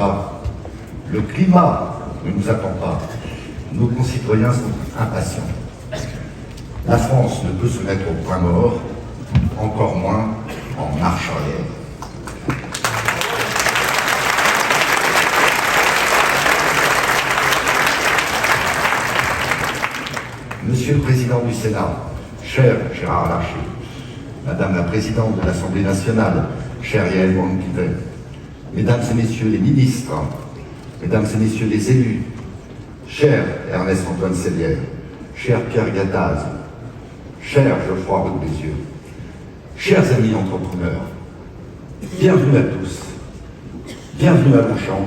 pas. Le climat ne nous attend pas. Nos concitoyens sont impatients. La France ne peut se mettre au point mort, encore moins en marche arrière. Monsieur le Président du Sénat, cher Gérard Larcher, Madame la Présidente de l'Assemblée nationale, chère Yaël Braun-Pivet, Mesdames et Messieurs les ministres, Mesdames et Messieurs les élus, cher Ernest-Antoine Sellière, cher Pierre Gattaz, cher Geoffroy Roux de Bézieux, chers amis entrepreneurs, bienvenue à tous, bienvenue à Longchamp,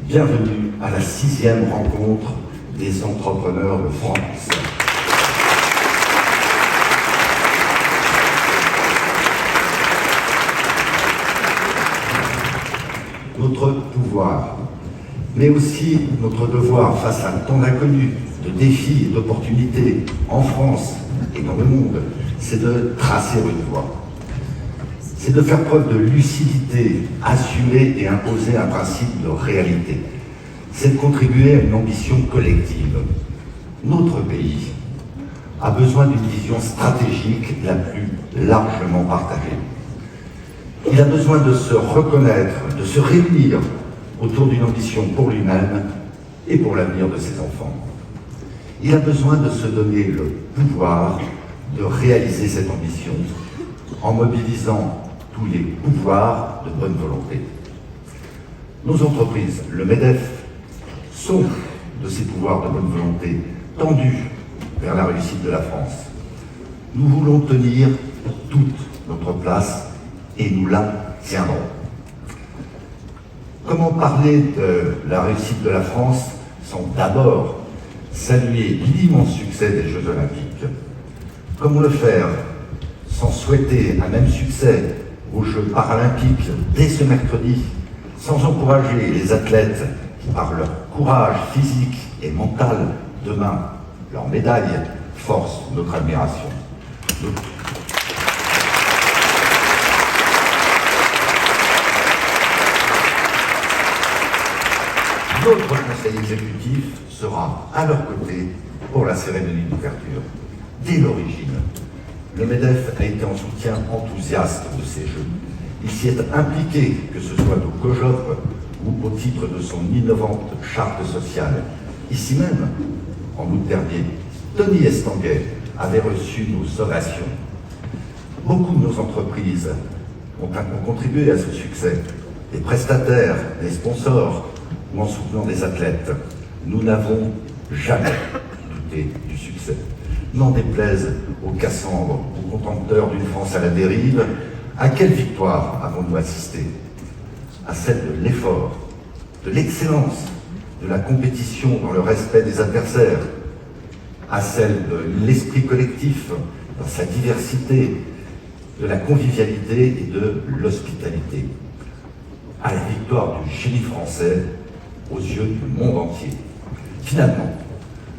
bienvenue à la 6e rencontre des entrepreneurs de France. Notre pouvoir, mais aussi notre devoir face à tant d'inconnus, de défis et d'opportunités en France et dans le monde, c'est de tracer une voie. C'est de faire preuve de lucidité, assumer et imposer un principe de réalité. C'est de contribuer à une ambition collective. Notre pays a besoin d'une vision stratégique la plus largement partagée. Il a besoin de se reconnaître, de se réunir autour d'une ambition pour lui-même et pour l'avenir de ses enfants. Il a besoin de se donner le pouvoir de réaliser cette ambition en mobilisant tous les pouvoirs de bonne volonté. Nos entreprises, le MEDEF, sont de ces pouvoirs de bonne volonté tendus vers la réussite de la France. Nous voulons tenir toute notre place et nous la tiendrons. Comment parler de la réussite de la France sans d'abord saluer l'immense succès des Jeux Olympiques? Comment le faire sans souhaiter un même succès aux Jeux Paralympiques dès ce mercredi, sans encourager les athlètes qui, par leur courage physique et mental, demain, leur médaille, forcent notre admiration. Notre conseil exécutif sera à leur côté pour la cérémonie d'ouverture. Dès l'origine, le MEDEF a été en soutien enthousiaste de ces Jeux. Il s'y est impliqué, que ce soit au COJOP ou au titre de son innovante charte sociale. Ici même, en août dernier, Tony Estanguet avait reçu nos ovations. Beaucoup de nos entreprises ont contribué à ce succès. Des prestataires, des sponsors, ou en soutenant des athlètes. Nous n'avons jamais douté du succès. N'en déplaise aux Cassandres, aux contempteurs d'une France à la dérive, à quelle victoire avons-nous assisté? À celle de l'effort, de l'excellence, de la compétition dans le respect des adversaires, à celle de l'esprit collectif, dans sa diversité, de la convivialité et de l'hospitalité, à la victoire du génie français aux yeux du monde entier. Finalement,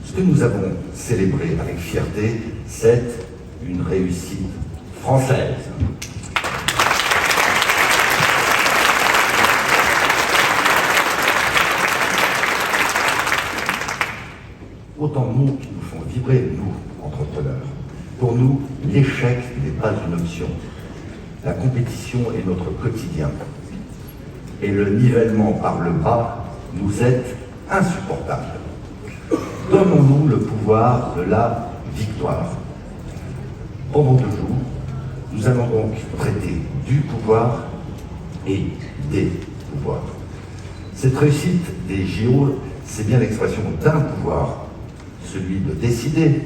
ce que nous avons célébré avec fierté, c'est une réussite française. Autant de mots qui nous font vibrer, nous, entrepreneurs. Pour nous, l'échec n'est pas une option. La compétition est notre quotidien. Et le nivellement par le bas nous est insupportable. Donnons-nous le pouvoir de la victoire. Pendant 2 jours, nous allons donc traiter du pouvoir et des pouvoirs. Cette réussite des JO, c'est bien l'expression d'un pouvoir, celui de décider,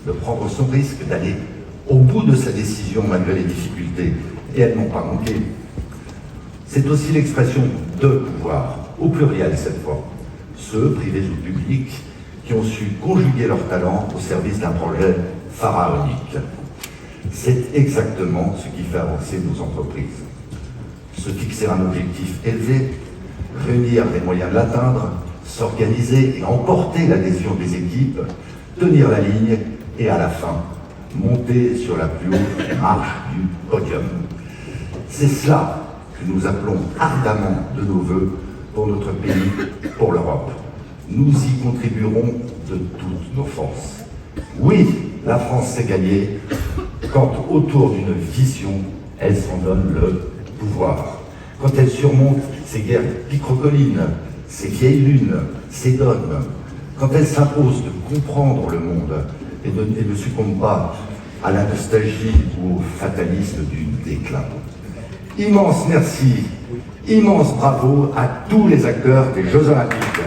de prendre son risque, d'aller au bout de sa décision malgré les difficultés, et elles n'ont pas manqué. C'est aussi l'expression de pouvoir, au pluriel cette fois, ceux, privés ou publics, qui ont su conjuguer leurs talents au service d'un projet pharaonique. C'est exactement ce qui fait avancer nos entreprises. Se fixer un objectif élevé, réunir les moyens de l'atteindre, s'organiser et emporter l'adhésion des équipes, tenir la ligne et à la fin, monter sur la plus haute marche du podium. C'est cela que nous appelons ardemment de nos vœux pour notre pays, pour l'Europe. Nous y contribuerons de toutes nos forces. Oui, la France sait gagner quand autour d'une vision, elle s'en donne le pouvoir. Quand elle surmonte ces guerres picrocolines, ces vieilles lunes, ces dogmes, quand elle s'impose de comprendre le monde et ne succombe pas à la nostalgie ou au fatalisme du déclin. Immense merci, immense bravo à tous les acteurs des Jeux Olympiques.